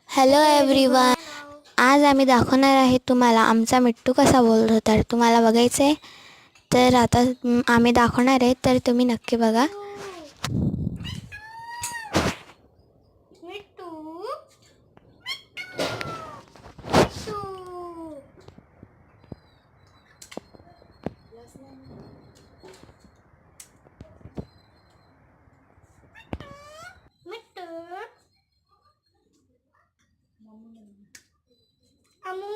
Hello everyone. आज आम्ही दाखवणार आहे तुम्हाला आमचा मिट्टू कसा बोलत होता. तर तुम्हाला बघायचं आहे तर आता आम्ही दाखवणार आहे, तर तुम्ही नक्की बघा. मिट्टू मिट्टू अमू